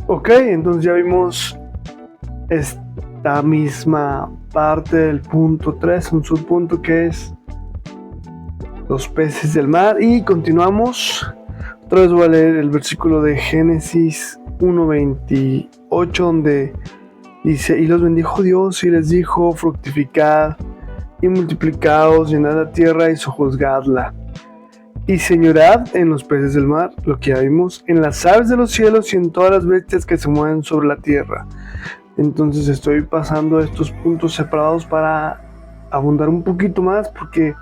Ok, entonces ya vimos esta misma parte del punto 3, un subpunto que es los peces del mar, y continuamos. Otra vez voy a leer el versículo de Génesis 1:28, donde dice: y los bendijo Dios y les dijo: fructificad y multiplicaos, llenad la tierra y sojuzgadla, y señorad en los peces del mar, lo que ya vimos, en las aves de los cielos y en todas las bestias que se mueven sobre la tierra. Entonces estoy pasando estos puntos separados para abundar un poquito más, porque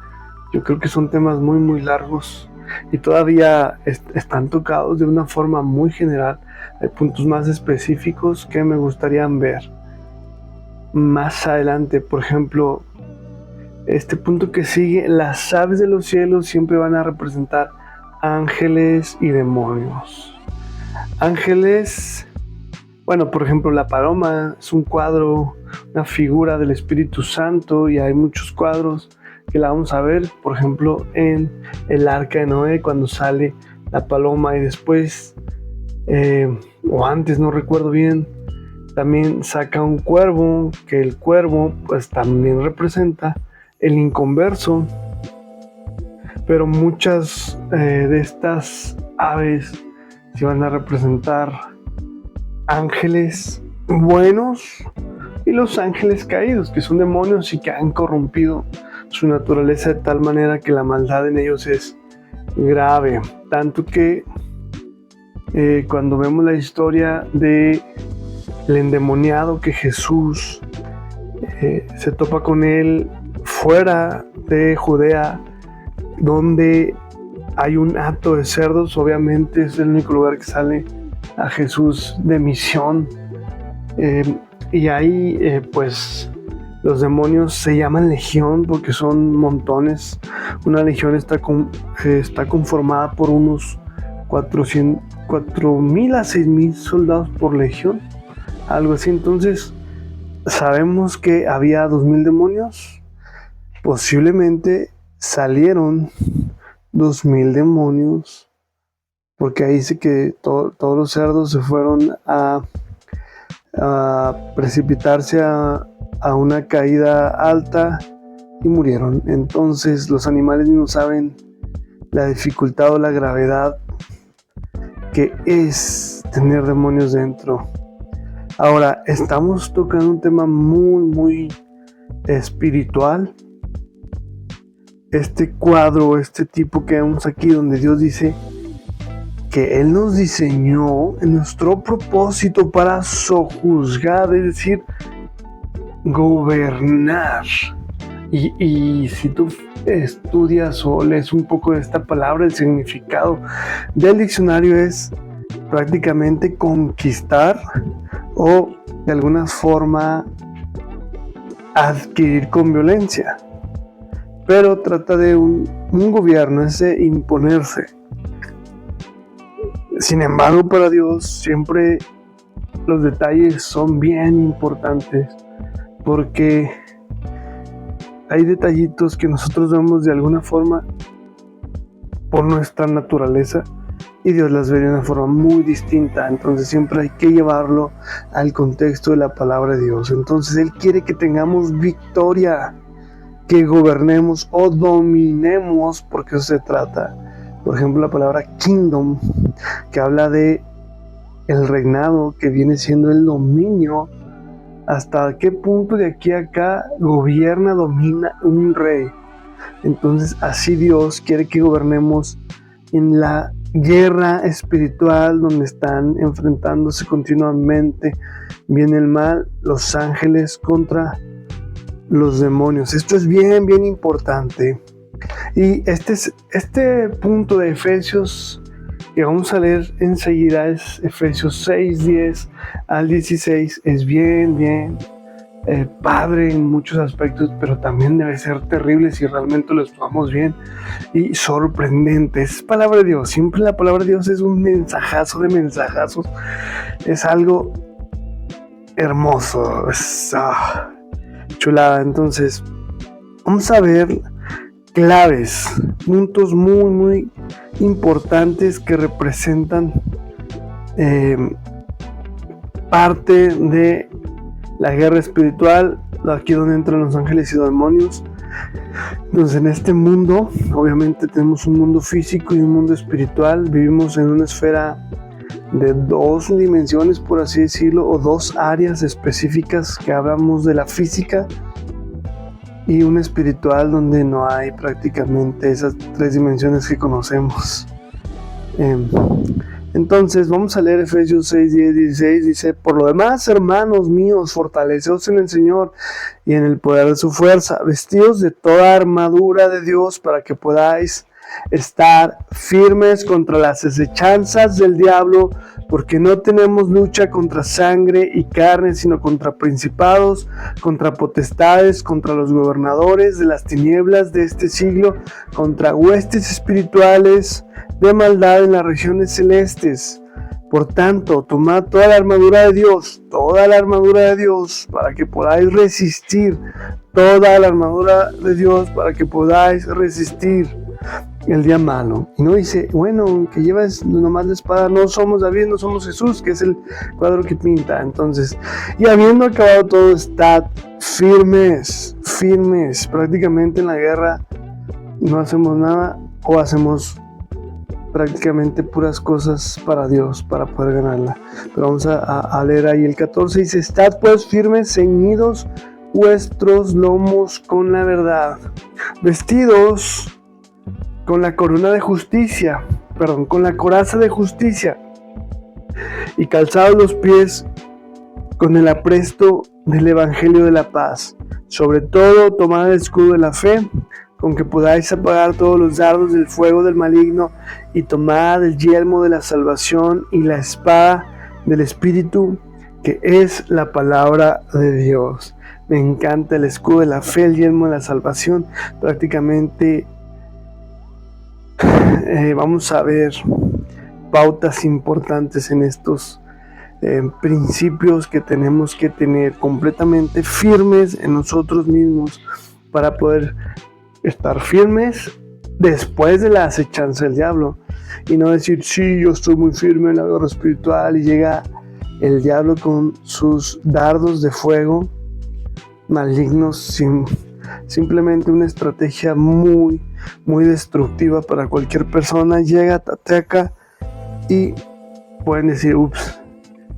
yo creo que son temas muy muy largos y todavía están tocados de una forma muy general. Hay puntos más específicos que me gustaría ver más adelante. Por ejemplo, este punto que sigue: las aves de los cielos siempre van a representar ángeles y demonios. Ángeles, bueno, por ejemplo, la paloma es un cuadro, una figura del Espíritu Santo, y hay muchos cuadros que la vamos a ver, por ejemplo, en el arca de Noé, cuando sale la paloma, y después, o antes, no recuerdo bien, también saca un cuervo, que el cuervo pues también representa el inconverso. Pero muchas de estas aves se van a representar ángeles buenos y los ángeles caídos, que son demonios y que han corrompido su naturaleza de tal manera que la maldad en ellos es grave. Tanto que cuando vemos la historia de el endemoniado, que Jesús se topa con él fuera de Judea, donde hay un hato de cerdos, obviamente es el único lugar que sale a Jesús de misión, y ahí pues los demonios se llaman legión porque son montones. Una legión está conformada por unos 4,000 a 6,000 soldados por legión, algo así. Entonces sabemos que había 2,000 demonios. Posiblemente salieron 2,000 demonios, porque ahí dice que todos los cerdos se fueron a precipitarse a una caída alta y murieron. Entonces los animales no saben la dificultad o la gravedad que es tener demonios dentro. Ahora, estamos tocando un tema muy muy espiritual. Este cuadro, este tipo que vemos aquí, donde Dios dice que Él nos diseñó en nuestro propósito para sojuzgar, es decir, gobernar. Y si tú estudias o lees un poco de esta palabra, el significado del diccionario es prácticamente conquistar o de alguna forma adquirir con violencia. Pero trata de un gobierno, es de imponerse. Sin embargo, para Dios siempre los detalles son bien importantes, porque hay detallitos que nosotros vemos de alguna forma por nuestra naturaleza y Dios las ve de una forma muy distinta. Entonces siempre hay que llevarlo al contexto de la palabra de Dios. Entonces Él quiere que tengamos victoria, que gobernemos o dominemos, porque eso se trata. Por ejemplo, la palabra kingdom, que habla de el reinado, que viene siendo el dominio. ¿Hasta qué punto de aquí a acá gobierna, domina un rey? Entonces así Dios quiere que gobernemos en la guerra espiritual, donde están enfrentándose continuamente bien el mal, los ángeles contra los demonios. Esto es bien bien importante. Y este punto de Efesios que vamos a leer enseguida es Efesios 6, 10 al 16. Es bien bien padre en muchos aspectos, pero también debe ser terrible si realmente lo estudiamos bien, y sorprendente. Es palabra de Dios. Siempre la palabra de Dios es un mensajazo de mensajazos. Es algo hermoso, es chulada. Entonces vamos a ver claves, puntos muy muy importantes que representan parte de la guerra espiritual, aquí donde entran los ángeles y los demonios. Entonces, en este mundo, obviamente tenemos un mundo físico y un mundo espiritual. Vivimos en una esfera de dos dimensiones, por así decirlo, o dos áreas específicas que hablamos de la física, y una espiritual donde no hay prácticamente esas tres dimensiones que conocemos. Entonces vamos a leer Efesios 6, 10, 16. Dice: por lo demás, hermanos míos, fortaleceos en el Señor y en el poder de su fuerza, vestidos de toda armadura de Dios para que podáis estar firmes contra las acechanzas del diablo, porque no tenemos lucha contra sangre y carne, sino contra principados, contra potestades, contra los gobernadores de las tinieblas de este siglo, contra huestes espirituales de maldad en las regiones celestes. Por tanto, tomad toda la armadura de Dios, para que podáis resistir, toda la armadura de Dios para que podáis resistir el día malo. Y no dice, bueno, que llevas nomás la espada, no somos David, no somos Jesús, que es el cuadro que pinta. Entonces, y habiendo acabado todo, estad firmes. Prácticamente en la guerra no hacemos nada, o hacemos prácticamente puras cosas para Dios, para poder ganarla. Pero vamos a leer ahí el 14, dice: estad pues firmes, ceñidos vuestros lomos con la verdad, vestidos con la corona de justicia, con la coraza de justicia, y calzados los pies con el apresto del evangelio de la paz. Sobre todo, tomad el escudo de la fe, con que podáis apagar todos los dardos del fuego del maligno, y tomad el yelmo de la salvación y la espada del Espíritu, que es la palabra de Dios. Me encanta el escudo de la fe, el yelmo de la salvación. Prácticamente vamos a ver pautas importantes en estos principios que tenemos que tener completamente firmes en nosotros mismos para poder estar firmes después de la acechanza del diablo, y no decir, sí, yo estoy muy firme en la guerra espiritual, y llega el diablo con sus dardos de fuego malignos, simplemente una estrategia muy destructiva para cualquier persona. Llega, te ataca y pueden decir, ups,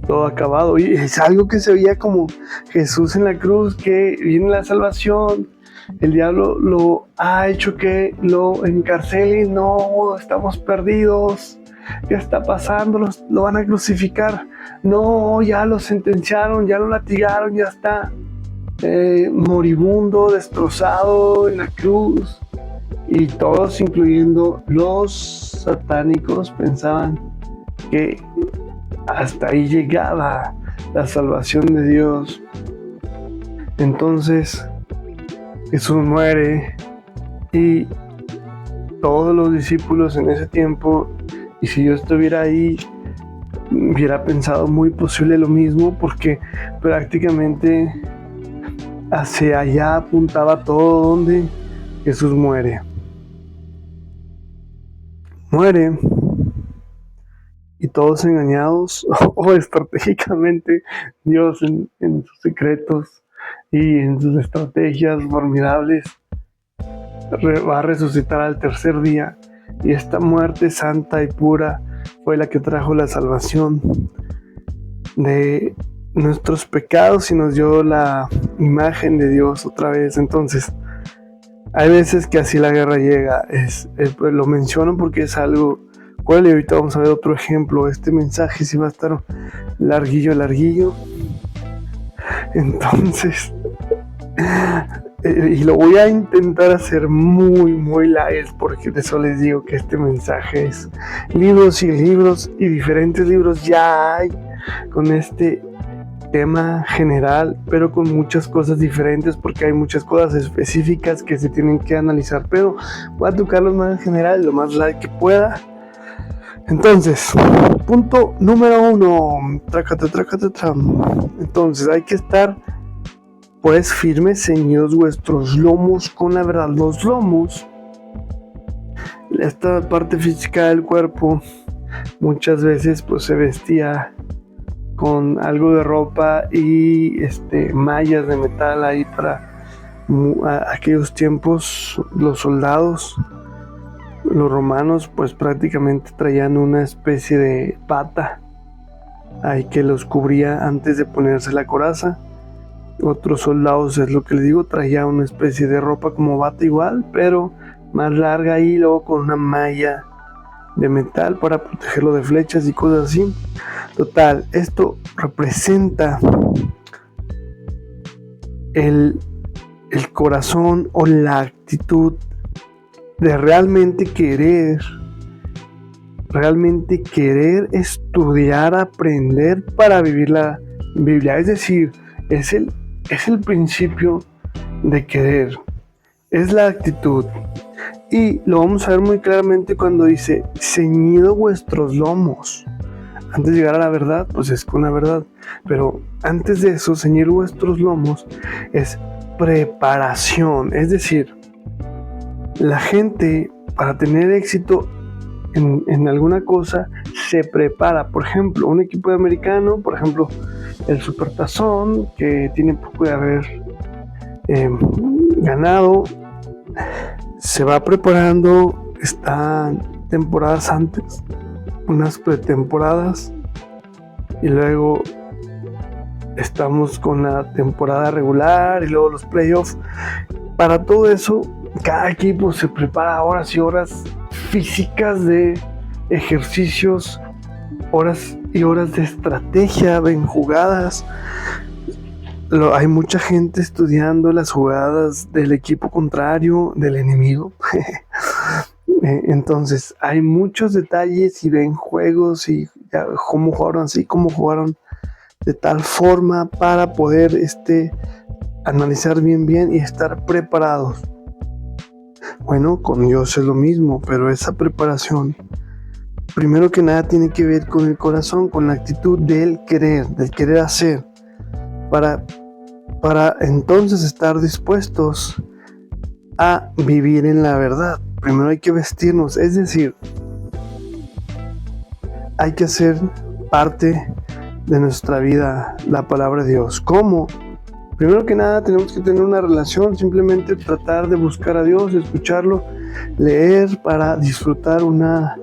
todo acabado. Y es algo que se veía como Jesús en la cruz, que viene la salvación. El diablo lo ha hecho que lo encarcelen. No, estamos perdidos. ¿Qué está pasando? Lo van a crucificar. No, ya lo sentenciaron, ya lo latigaron, ya está moribundo, destrozado en la cruz. Y todos, incluyendo los satánicos, pensaban que hasta ahí llegaba la salvación de Dios. Entonces Jesús muere, y todos los discípulos en ese tiempo, y si yo estuviera ahí, hubiera pensado muy posible lo mismo, porque prácticamente hacia allá apuntaba todo, donde Jesús muere, y todos engañados, o estratégicamente Dios en sus secretos y en sus estrategias formidables va a resucitar al tercer día, y esta muerte santa y pura fue la que trajo la salvación de nuestros pecados y nos dio la imagen de Dios otra vez. Entonces, hay veces que así la guerra llega. Pues lo menciono porque es algo cual, y ahorita vamos a ver otro ejemplo. Este mensaje sí va a estar larguillo. Entonces, y lo voy a intentar hacer muy light, porque de eso les digo que este mensaje es libros y diferentes libros ya hay con este tema general, pero con muchas cosas diferentes, porque hay muchas cosas específicas que se tienen que analizar, pero voy a tocarlos más en general, lo más light que pueda. Entonces, punto número 1, entonces hay que estar pues firmes, ceñidos vuestros lomos con la verdad. Los lomos, esta parte física del cuerpo, muchas veces pues se vestía con algo de ropa y mallas de metal ahí para aquellos tiempos. Los soldados, los romanos, pues prácticamente traían una especie de bata ahí que los cubría antes de ponerse la coraza. Otros soldados, es lo que les digo, traían una especie de ropa como bata igual, pero más larga y luego con una malla de metal para protegerlo de flechas y cosas así. Total, esto representa el corazón o la actitud de realmente querer estudiar, aprender para vivir la Biblia. Es decir, es el principio de querer, es la actitud. Y lo vamos a ver muy claramente cuando dice, ceñido vuestros lomos. Antes de llegar a la verdad, pues es con la verdad. Pero antes de eso, ceñir vuestros lomos es preparación. Es decir, la gente para tener éxito en alguna cosa se prepara. Por ejemplo, un equipo de americano, por ejemplo, el Supertazón, que tiene poco de haber ganado, se va preparando, están temporadas antes, unas pretemporadas, y luego estamos con la temporada regular y luego los playoffs. Para todo eso, cada equipo se prepara horas y horas físicas de ejercicios, horas y horas de estrategia, ven jugadas. Hay mucha gente estudiando las jugadas del equipo contrario, del enemigo. Entonces hay muchos detalles y ven juegos y cómo jugaron así, cómo jugaron de tal forma para poder analizar bien y estar preparados. Bueno, con Dios es lo mismo, pero esa preparación primero que nada tiene que ver con el corazón, con la actitud del querer hacer, para entonces estar dispuestos a vivir en la verdad. Primero hay que vestirnos, es decir, hay que hacer parte de nuestra vida la palabra de Dios. ¿Cómo? Primero que nada tenemos que tener una relación, simplemente tratar de buscar a Dios, escucharlo, leer para disfrutar una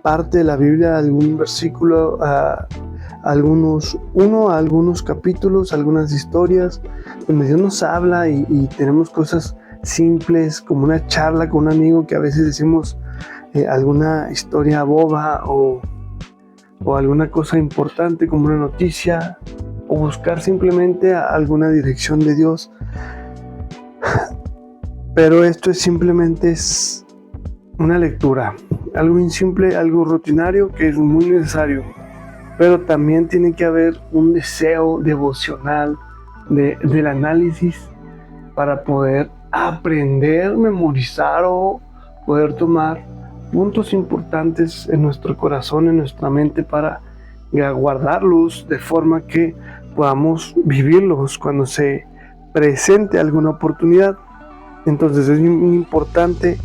parte de la Biblia, algún versículo, algunos capítulos, algunas historias donde Dios nos habla y tenemos cosas simples como una charla con un amigo que a veces decimos alguna historia boba o alguna cosa importante como una noticia, o buscar simplemente alguna dirección de Dios. Pero esto simplemente es una lectura, algo simple, algo rutinario que es muy necesario, pero también tiene que haber un deseo devocional del análisis para poder aprender, memorizar o poder tomar puntos importantes en nuestro corazón, en nuestra mente, para guardarlos de forma que podamos vivirlos cuando se presente alguna oportunidad. Entonces es muy importante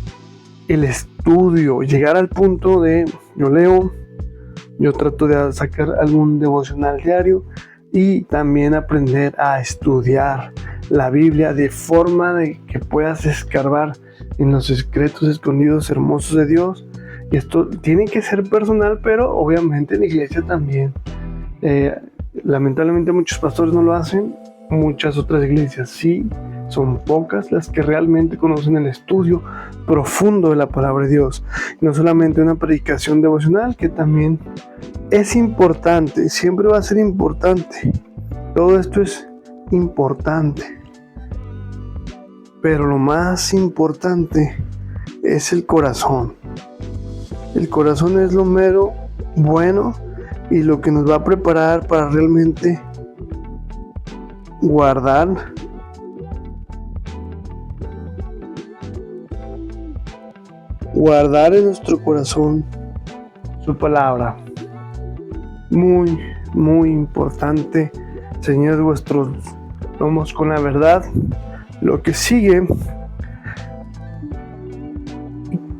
el estudio, llegar al punto de yo leo, yo trato de sacar algún devocional diario y también aprender a estudiar la Biblia de forma de que puedas escarbar en los secretos escondidos hermosos de Dios. Y esto tiene que ser personal, pero obviamente en la iglesia también. Lamentablemente muchos pastores no lo hacen, muchas otras iglesias sí, son pocas las que realmente conocen el estudio profundo de la palabra de Dios. No solamente una predicación devocional, que también es importante, siempre va a ser importante. Todo esto es importante, pero lo más importante es el corazón. El corazón es lo mero bueno y lo que nos va a preparar para realmente guardar en nuestro corazón su palabra. Muy, muy importante. Ceñid vuestros lomos con la verdad. Lo que sigue,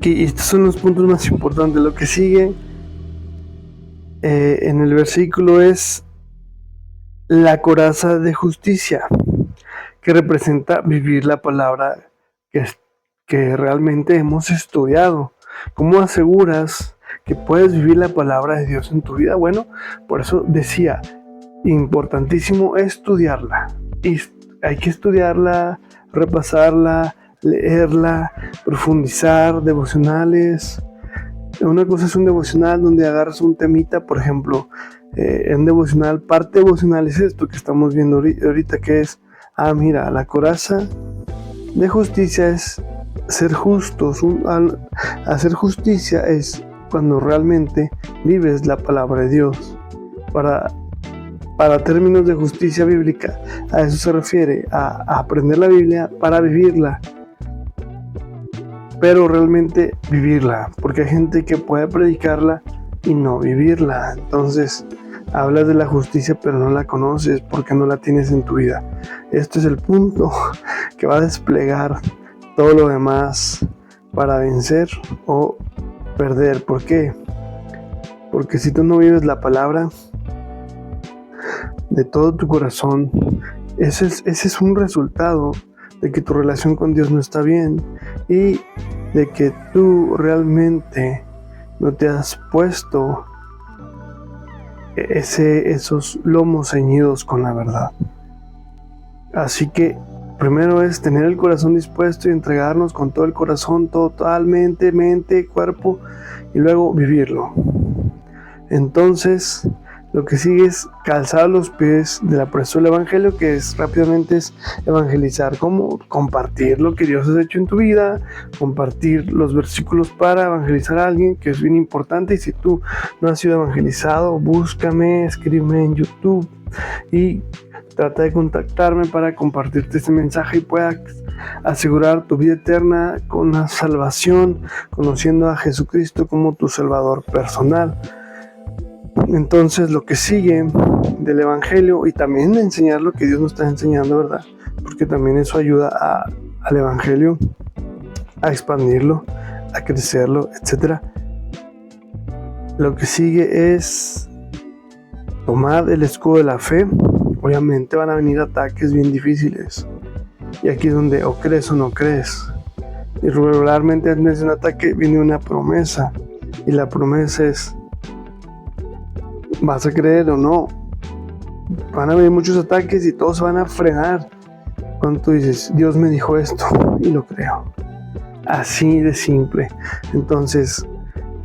y estos son los puntos más importantes, lo que sigue en el versículo es la coraza de justicia, que representa vivir la palabra que realmente hemos estudiado. ¿Cómo aseguras que puedes vivir la palabra de Dios en tu vida? Bueno, por eso decía, importantísimo estudiarla. Y hay que estudiarla, repasarla, leerla, profundizar, devocionales. Una cosa es un devocional donde agarras un temita, por ejemplo, en devocional, parte devocional es esto que estamos viendo ahorita, que es, mira, la coraza de justicia es ser justos. Hacer justicia es cuando realmente vives la palabra de Dios. Para términos de justicia bíblica, a eso se refiere, a aprender la Biblia para vivirla, pero realmente vivirla, porque hay gente que puede predicarla y no vivirla. Entonces hablas de la justicia pero no la conoces porque no la tienes en tu vida. Este es el punto que va a desplegar todo lo demás para vencer o perder. ¿Por qué? Porque si tú no vives la palabra de todo tu corazón, ese es un resultado de que tu relación con Dios no está bien y de que tú realmente no te has puesto esos lomos ceñidos con la verdad. Así que primero es tener el corazón dispuesto y entregarnos con todo el corazón, totalmente, mente, cuerpo, y luego vivirlo. Entonces, lo que sigue es calzar los pies del apóstol del evangelio, que es rápidamente es evangelizar, como compartir lo que Dios ha hecho en tu vida, compartir los versículos para evangelizar a alguien, que es bien importante. Y si tú no has sido evangelizado, búscame, escríbeme en YouTube y trata de contactarme para compartirte este mensaje y puedas asegurar tu vida eterna con la salvación, conociendo a Jesucristo como tu Salvador personal. Entonces, lo que sigue del evangelio, y también enseñar lo que Dios nos está enseñando, ¿verdad? Porque también eso ayuda al evangelio a expandirlo, a crecerlo, etc. Lo que sigue es tomar el escudo de la fe. Obviamente van a venir ataques bien difíciles, y aquí es donde o crees o no crees. Y regularmente antes de un ataque viene una promesa, y la promesa es: ¿vas a creer o no? Van a venir muchos ataques y todos van a frenar cuando tú dices, Dios me dijo esto, y lo creo. Así de simple. Entonces,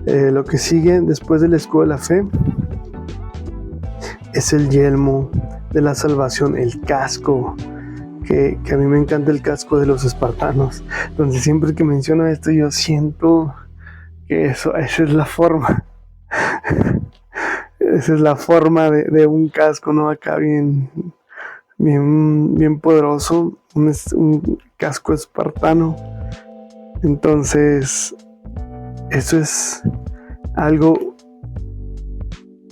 lo que sigue después del escudo de la fe es el yelmo de la salvación, el casco, que a mí me encanta el casco de los espartanos. Entonces, siempre que menciono esto, yo siento que esa es la forma. Esa es la forma de un casco, ¿no? Acá bien poderoso, un casco espartano. Entonces, eso es algo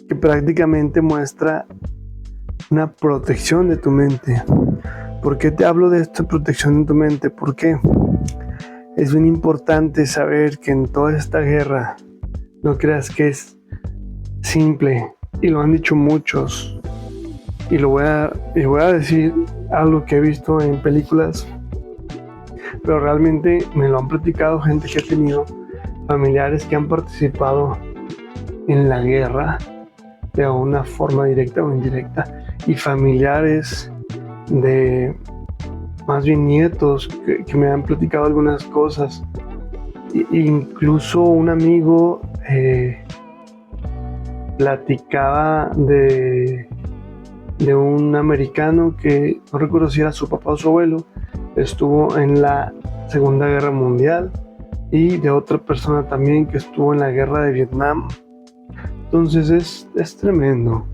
que prácticamente muestra una protección de tu mente. ¿Por qué te hablo de esta protección de tu mente? Porque es bien importante saber que en toda esta guerra, no creas que es simple, y lo han dicho muchos, y voy a decir algo que he visto en películas, pero realmente me lo han platicado gente que ha tenido familiares que han participado en la guerra de una forma directa o indirecta, y familiares de, más bien nietos, que me han platicado algunas cosas. Incluso un amigo platicaba de un americano que no recuerdo si era su papá o su abuelo, estuvo en la Segunda Guerra Mundial, y de otra persona también que estuvo en la guerra de Vietnam. Entonces es tremendo,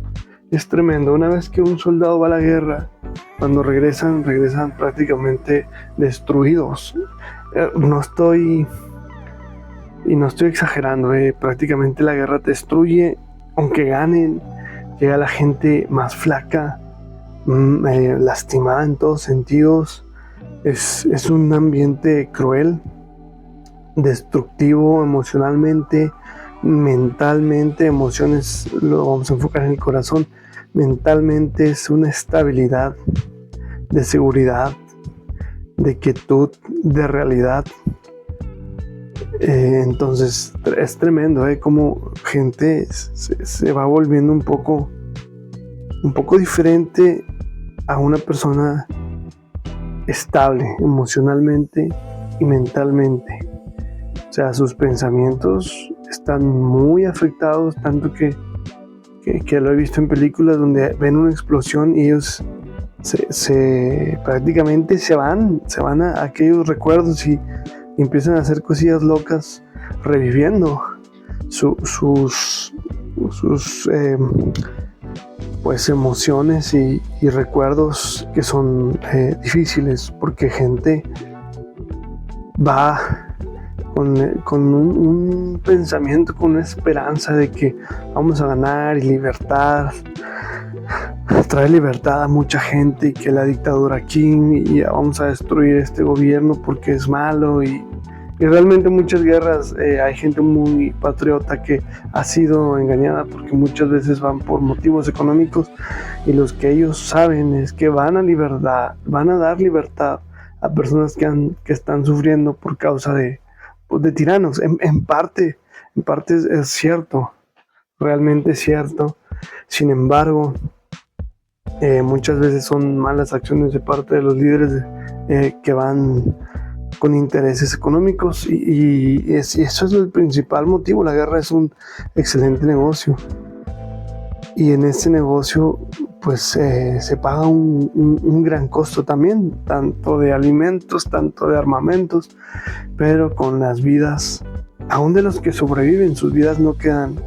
es tremendo. Una vez que un soldado va a la guerra, cuando regresan prácticamente destruidos. No estoy exagerando, prácticamente la guerra te destruye. Aunque ganen, llega la gente más flaca, lastimada en todos sentidos. Es un ambiente cruel, destructivo emocionalmente, mentalmente, emociones, lo vamos a enfocar en el corazón. Mentalmente es una estabilidad de seguridad, de quietud, de realidad. Entonces es tremendo, como gente se va volviendo un poco diferente a una persona estable emocionalmente y mentalmente. O sea, sus pensamientos están muy afectados, tanto que lo he visto en películas donde ven una explosión y ellos prácticamente se van a aquellos recuerdos y empiezan a hacer cosillas locas, reviviendo sus pues emociones y recuerdos que son difíciles, porque gente va con un pensamiento, con una esperanza de que vamos a ganar y libertad, traer libertad a mucha gente, y que la dictadura aquí y vamos a destruir este gobierno porque es malo, y realmente muchas guerras hay gente muy patriota que ha sido engañada, porque muchas veces van por motivos económicos, y los que ellos saben es que van a dar libertad a personas que están sufriendo por causa de tiranos. En parte es cierto, realmente es cierto. Sin embargo, muchas veces son malas acciones de parte de los líderes que van con intereses económicos, y eso es el principal motivo. La guerra es un excelente negocio, y en este negocio pues se paga un gran costo también, tanto de alimentos, tanto de armamentos, pero con las vidas, aún de los que sobreviven, sus vidas no quedan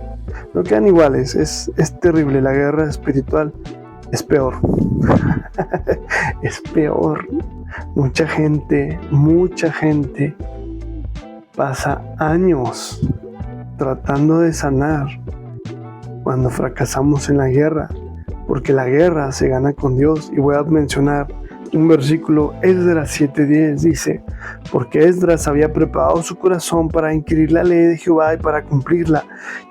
iguales. Es terrible. La guerra espiritual es peor. Es peor. Mucha gente pasa años tratando de sanar cuando fracasamos en la guerra, porque la guerra se gana con Dios. Y voy a mencionar un versículo, Esdras 7:10, dice: porque Esdras había preparado su corazón para inquirir la ley de Jehová y para cumplirla,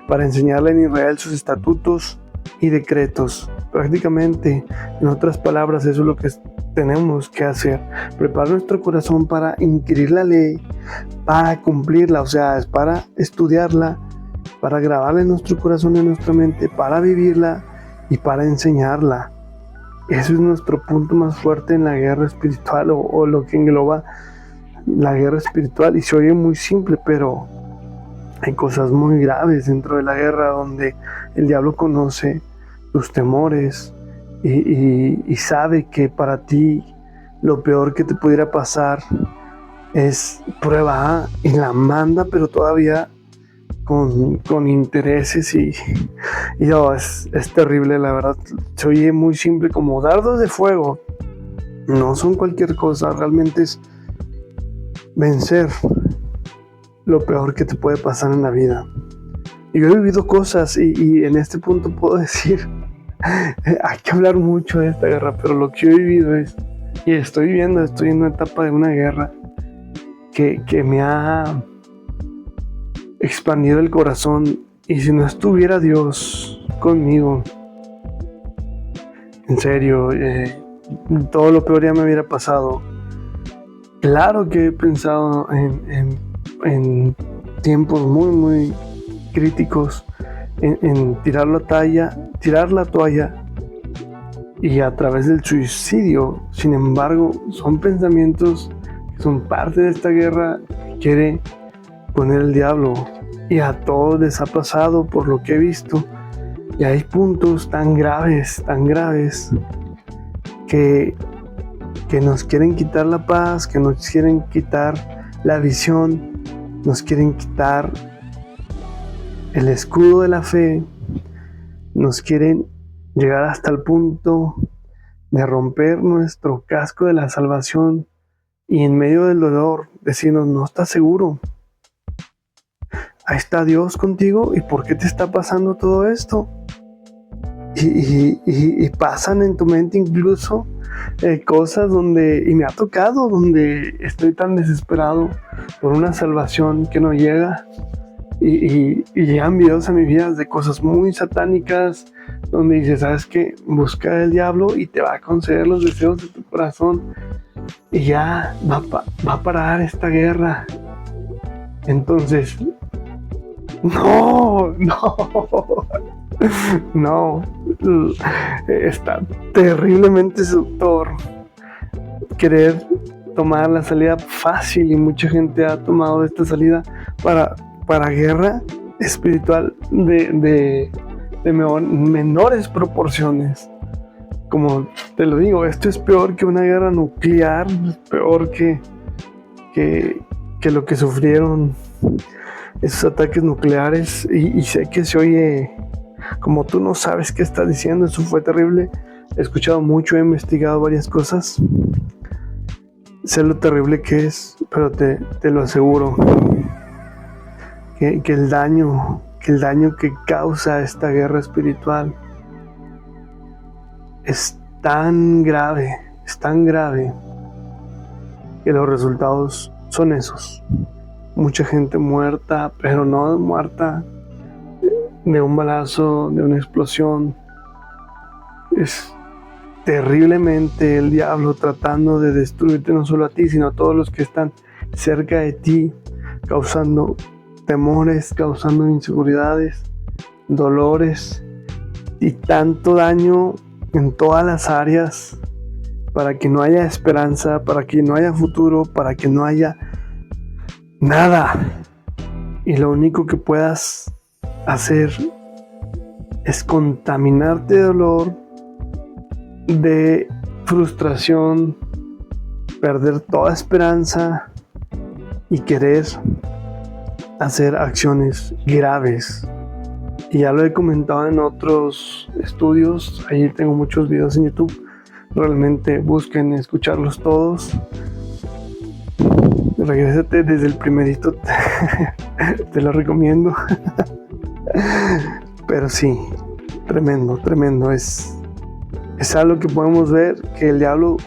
para enseñarle en Israel sus estatutos y decretos. Prácticamente, en otras palabras, eso es lo que tenemos que hacer: preparar nuestro corazón para inquirir la ley, para cumplirla, o sea, es para estudiarla, para grabarla en nuestro corazón y en nuestra mente, para vivirla y para enseñarla. Eso es nuestro punto más fuerte en la guerra espiritual, o lo que engloba la guerra espiritual. Y se oye muy simple, pero hay cosas muy graves dentro de la guerra, donde el diablo conoce tus temores y sabe que para ti lo peor que te pudiera pasar es prueba A, y la manda, pero todavía con intereses, y es terrible, la verdad. Se oye muy simple, como dardos de fuego. No son cualquier cosa, realmente es vencer lo peor que te puede pasar en la vida. Y yo he vivido cosas, y en este punto puedo decir, hay que hablar mucho de esta guerra, pero lo que yo he vivido estoy en una etapa de una guerra que me ha expandido el corazón. Y si no estuviera Dios conmigo, en serio, todo lo peor ya me hubiera pasado. Claro que he pensado en tiempos muy, muy críticos, en tirar la toalla, y a través del suicidio. Sin embargo, son pensamientos que son parte de esta guerra que quiere poner el diablo, y a todos les ha pasado, por lo que he visto. Y hay puntos tan graves que nos quieren quitar la paz, que nos quieren quitar la visión, nos quieren quitar el escudo de la fe, nos quieren llegar hasta el punto de romper nuestro casco de la salvación, y en medio del dolor decirnos: no estás seguro, ahí está Dios contigo, ¿y por qué te está pasando todo esto? Y pasan en tu mente incluso cosas y me ha tocado, donde estoy tan desesperado por una salvación que no llega, Y llegan videos a mi vida de cosas muy satánicas, donde dices, ¿sabes qué? Busca el diablo y te va a conceder los deseos de tu corazón. Y ya va a parar esta guerra. Entonces, no, está terriblemente seductor querer tomar la salida fácil, y mucha gente ha tomado esta salida para guerra espiritual de menores proporciones. Como te lo digo, esto es peor que una guerra nuclear, es peor que lo que sufrieron esos ataques nucleares. Y sé que se oye como tú no sabes qué estás diciendo, eso fue terrible. He escuchado mucho, he investigado varias cosas, sé lo terrible que es, pero te lo aseguro que el daño que causa esta guerra espiritual es tan grave que los resultados son esos. Mucha gente muerta, pero no muerta de un balazo, de una explosión. Es terriblemente el diablo tratando de destruirte, no solo a ti, sino a todos los que están cerca de ti, causando temores, causando inseguridades, dolores y tanto daño en todas las áreas, para que no haya esperanza, para que no haya futuro, para que no haya nada. Y lo único que puedas hacer es contaminarte de dolor, de frustración, perder toda esperanza y querer hacer acciones graves. Y ya lo he comentado en otros estudios, ahí tengo muchos videos en YouTube, realmente busquen escucharlos todos. Regrésate desde el primerito, te lo recomiendo. Pero sí, tremendo, es algo que podemos ver, que el diablo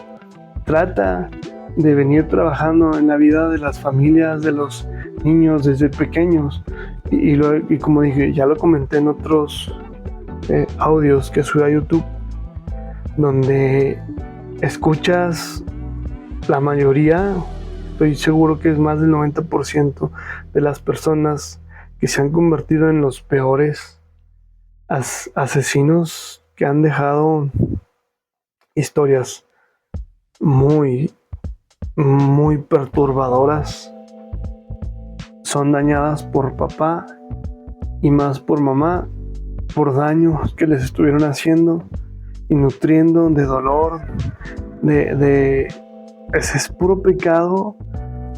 trata de venir trabajando en la vida de las familias, de los niños desde pequeños. Y como dije, ya lo comenté en otros audios que subí a YouTube, donde escuchas la mayoría, estoy seguro que es más del 90% de las personas que se han convertido en los peores asesinos, que han dejado historias muy perturbadoras, son dañadas por papá y más por mamá, por daños que les estuvieron haciendo y nutriendo de dolor, ese es puro pecado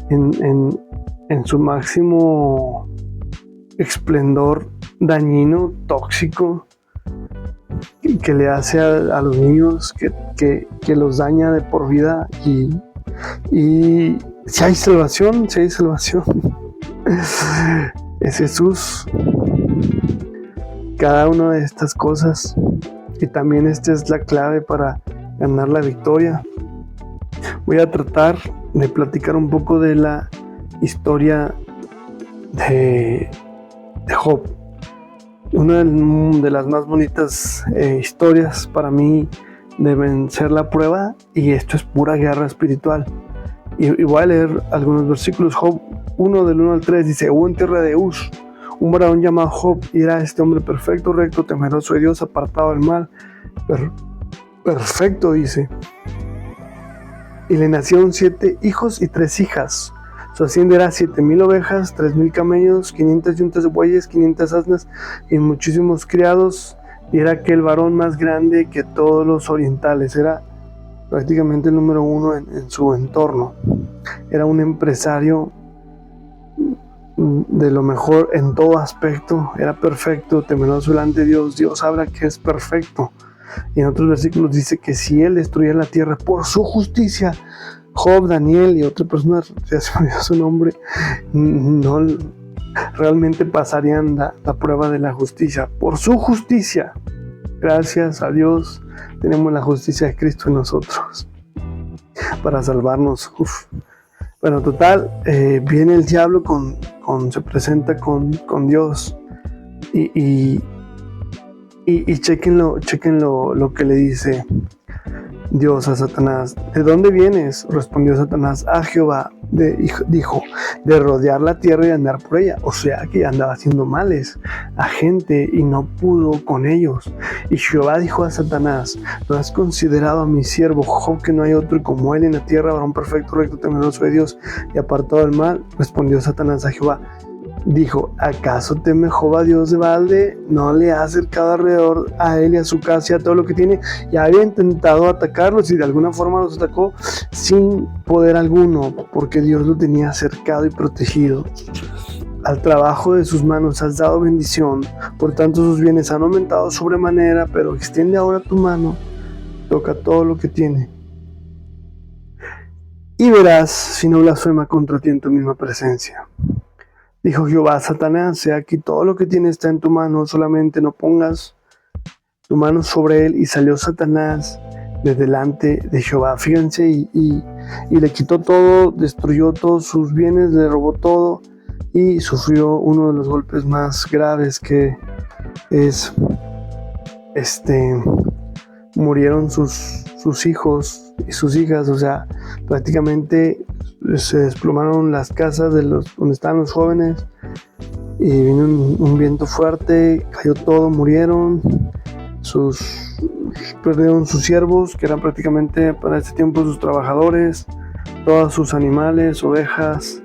en su máximo esplendor dañino, tóxico, que le hace a los niños, que los daña de por vida. Y si hay salvación, es Jesús. Cada una de estas cosas, y también esta es la clave para ganar la victoria. Voy a tratar de platicar un poco de la historia de Job, una de las más bonitas historias para mí de vencer la prueba, y esto es pura guerra espiritual. Y voy a leer algunos versículos. Job 1 del 1 al 3 dice: hubo en tierra de Uz un varón llamado Job, y era este hombre perfecto, recto, temeroso de Dios, apartado del mal. Perfecto, dice. Y le nacieron 7 hijos y 3 hijas. Su hacienda era 7,000 ovejas, 3,000 camellos, 500 yuntas de bueyes, 500 asnas y muchísimos criados. Y era aquel varón más grande que todos los orientales. Era prácticamente el número 1 en su entorno. Era un empresario de lo mejor en todo aspecto. Era perfecto, temeroso delante de Dios. Dios sabrá que es perfecto. Y en otros versículos dice que si él destruía la tierra por su justicia, Job, Daniel y otra persona, ya se me olvidó su nombre, no realmente pasarían la prueba de la justicia. Por su justicia, gracias a Dios, tenemos la justicia de Cristo en nosotros para salvarnos. Bueno, total, viene el diablo con se presenta con Dios. Y chequen lo que le dice Dios a Satanás. ¿De dónde vienes? Respondió Satanás. A Jehová, dijo, de rodear la tierra y andar por ella. O sea que andaba haciendo males a gente y no pudo con ellos. Y Jehová dijo a Satanás, ¿no has considerado a mi siervo Job, que no hay otro como él en la tierra, varón perfecto, recto, temeroso de Dios y apartado del mal? Respondió Satanás a Jehová. Dijo, ¿acaso teme Jehová Dios de balde? ¿No le ha acercado alrededor a él y a su casa y a todo lo que tiene? Ya había intentado atacarlos y de alguna forma los atacó sin poder alguno, porque Dios lo tenía cercado y protegido. Al trabajo de sus manos has dado bendición, por tanto sus bienes han aumentado sobremanera, pero extiende ahora tu mano, toca todo lo que tiene, y verás si no blasfema contra ti en tu misma presencia. Dijo Jehová a Satanás, he aquí todo lo que tienes está en tu mano, solamente no pongas tu mano sobre él. Y salió Satanás de delante de Jehová. Fíjense, y le quitó todo, destruyó todos sus bienes, le robó todo y sufrió uno de los golpes más graves, que es, murieron sus hijos y sus hijas. O sea, prácticamente se desplomaron las casas donde estaban los jóvenes, y vino un viento fuerte, cayó todo, murieron, perdieron sus siervos, que eran prácticamente para ese tiempo sus trabajadores, todos sus animales, ovejas,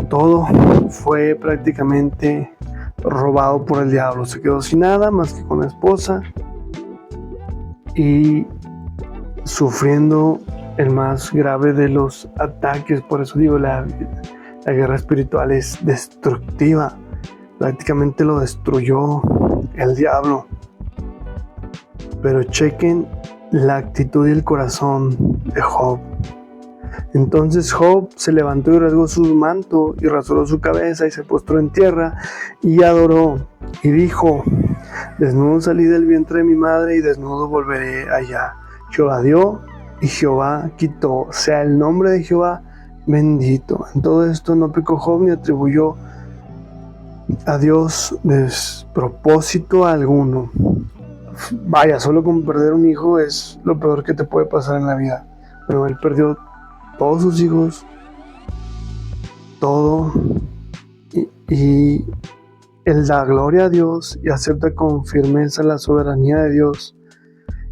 todo fue prácticamente robado por el diablo. Se quedó sin nada más que con la esposa y sufriendo el más grave de los ataques. Por eso digo, la guerra espiritual es destructiva. Prácticamente lo destruyó el diablo. Pero chequen la actitud y el corazón de Job. Entonces Job se levantó y rasgó su manto y rasuró su cabeza y se postró en tierra y adoró y dijo, desnudo salí del vientre de mi madre y desnudo volveré allá. Jehová dio y Jehová quitó, sea el nombre de Jehová bendito. En todo esto no pecó Job ni atribuyó a Dios despropósito alguno. Vaya, solo con perder un hijo es lo peor que te puede pasar en la vida. Pero él perdió todos sus hijos, todo, y él da gloria a Dios y acepta con firmeza la soberanía de Dios.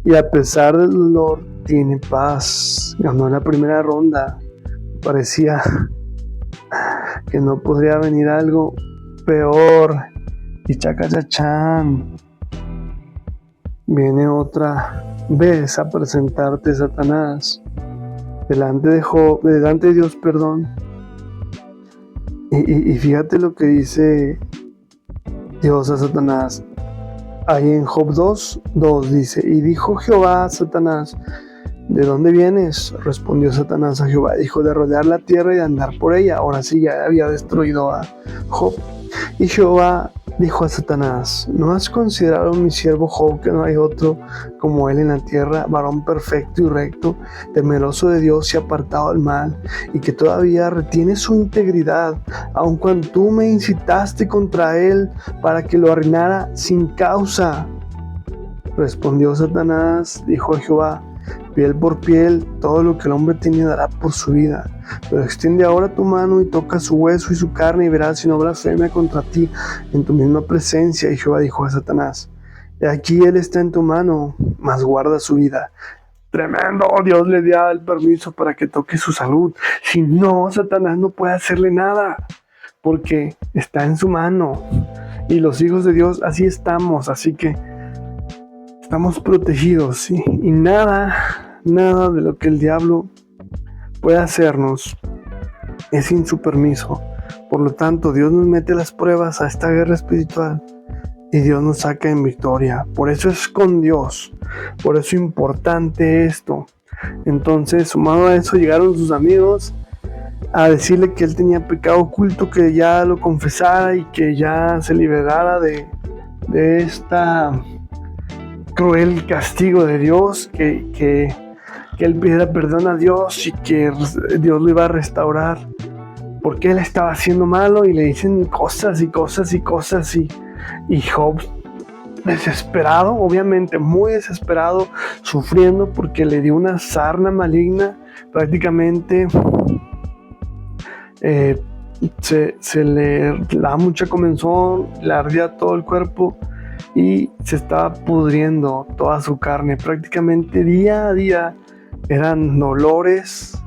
Y a pesar del dolor, tiene paz. Ganó en la primera ronda. Parecía que no podría venir algo peor. Y chacachachán, viene otra vez a presentarte Satanás delante de Dios, perdón. Y fíjate lo que dice Dios a Satanás. Ahí en Job 2:2 dice, y dijo Jehová a Satanás, ¿de dónde vienes? Respondió Satanás a Jehová, dijo, de rodear la tierra y de andar por ella. Ahora sí, ya había destruido a Job. Y Jehová dijo a Satanás, ¿no has considerado a mi siervo Job, que no hay otro como él en la tierra, varón perfecto y recto, temeroso de Dios y apartado del mal, y que todavía retiene su integridad, aun cuando tú me incitaste contra él para que lo arruinara sin causa? Respondió Satanás, dijo a Jehová, piel por piel, todo lo que el hombre tiene dará por su vida. Pero extiende ahora tu mano y toca su hueso y su carne, y verás si no blasfemia contra ti en tu misma presencia. Y Jehová dijo a Satanás, he aquí él está en tu mano, mas guarda su vida. Tremendo, Dios le dio el permiso para que toque su salud. Si no, Satanás no puede hacerle nada, porque está en su mano. Y los hijos de Dios así estamos, así que estamos protegidos, ¿sí? Y nada de lo que el diablo puede hacernos es sin su permiso. Por lo tanto, Dios nos mete las pruebas a esta guerra espiritual y Dios nos saca en victoria. Por eso es con Dios, por eso es importante esto. Entonces, sumado a eso, llegaron sus amigos a decirle que él tenía pecado oculto, que ya lo confesara y que ya se liberara de esta cruel castigo de Dios, que él pidiera perdón a Dios y que Dios lo iba a restaurar. por qué él estaba haciendo malo, y le dicen cosas y cosas y cosas, y Job, desesperado, obviamente muy desesperado, sufriendo porque le dio una sarna maligna. Prácticamente se le da mucha comezón, le ardía todo el cuerpo y se estaba pudriendo toda su carne. Prácticamente día a día eran dolores,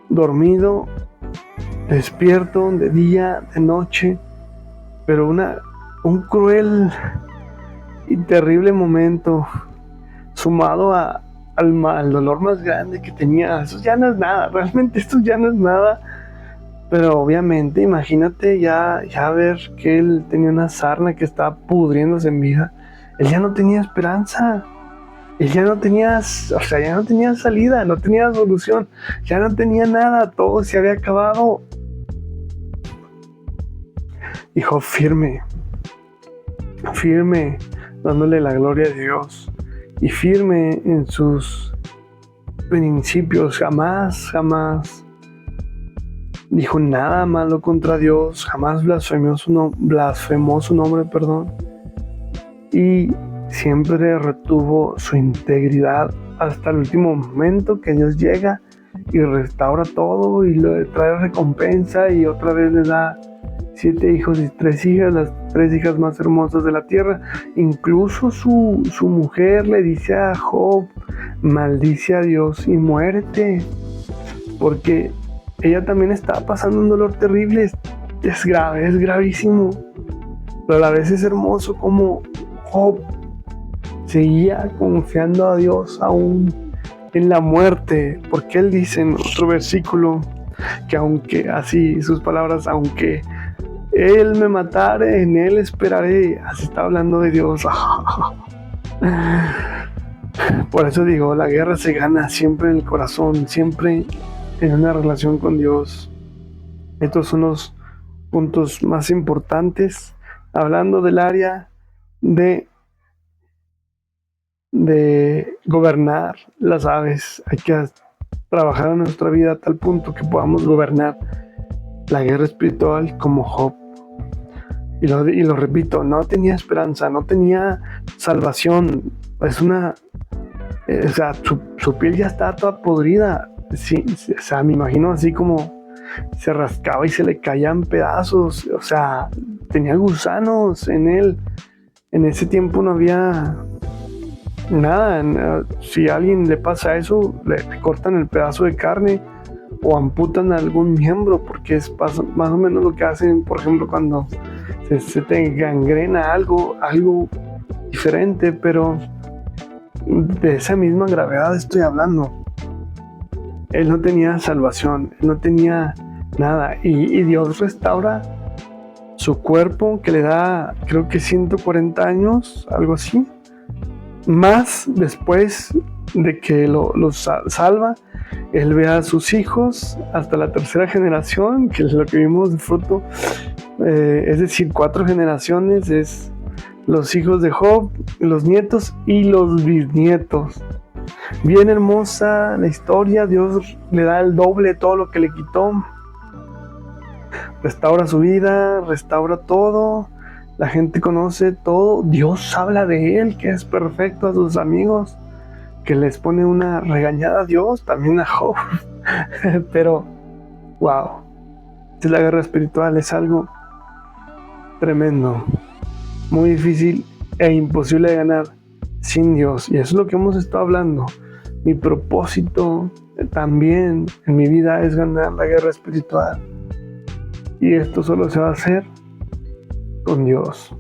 dormido, despierto, de día, de noche, pero un cruel y terrible momento, sumado al dolor más grande que tenía. Eso ya no es nada, realmente esto ya no es nada. Pero obviamente, imagínate ya ver que él tenía una sarna que estaba pudriéndose en vida. Él ya no tenía esperanza. Él ya no tenía, ya no tenía salida, no tenía solución, ya no tenía nada, todo se había acabado. Hijo, firme, dándole la gloria a Dios y firme en sus principios. Jamás dijo nada malo contra Dios, jamás blasfemó su nombre, y siempre retuvo su integridad hasta el último momento, que Dios llega y restaura todo y le trae recompensa, y otra vez le da 7 hijos y 3 hijas, las 3 hijas más hermosas de la tierra. Incluso su mujer le dice a Job: maldice a Dios y muérete, porque ella también estaba pasando un dolor terrible. Es grave, es gravísimo, pero a la vez es hermoso como Job seguía confiando a Dios aún en la muerte, porque él dice en otro versículo que aunque, así sus palabras, aunque él me matare, en él esperaré. Así está hablando de Dios. Por eso digo, la guerra se gana siempre en el corazón, siempre en una relación con Dios. Estos son los puntos más importantes, hablando del área de gobernar las aves. Hay que trabajar en nuestra vida a tal punto que podamos gobernar la guerra espiritual como Job. Y lo repito, no tenía esperanza, no tenía salvación. Es su piel ya está toda podrida. Sí, me imagino así como se rascaba y se le caían pedazos. Tenía gusanos en él. En ese tiempo no había nada. Si a alguien le pasa eso, le cortan el pedazo de carne o amputan algún miembro, porque es más o menos lo que hacen, por ejemplo, cuando se te gangrena algo diferente. Pero de esa misma gravedad estoy hablando. Él no tenía salvación, él no tenía nada, y Dios restaura su cuerpo, que le da, creo que 140 años, algo así, más después de que lo salva. Él ve a sus hijos hasta la 3ª generación, que es lo que vimos de fruto, es decir, 4 generaciones, es los hijos de Job, los nietos y los bisnietos. Bien hermosa la historia. Dios le da el doble de todo lo que le quitó, restaura su vida, restaura todo, la gente conoce todo, Dios habla de él, que es perfecto, a sus amigos, que les pone una regañada a Dios, también a Job. Pero wow, es la guerra espiritual, es algo tremendo, muy difícil e imposible de ganar sin Dios, y eso es lo que hemos estado hablando. Mi propósito también en mi vida es ganar la guerra espiritual, y esto solo se va a hacer con Dios.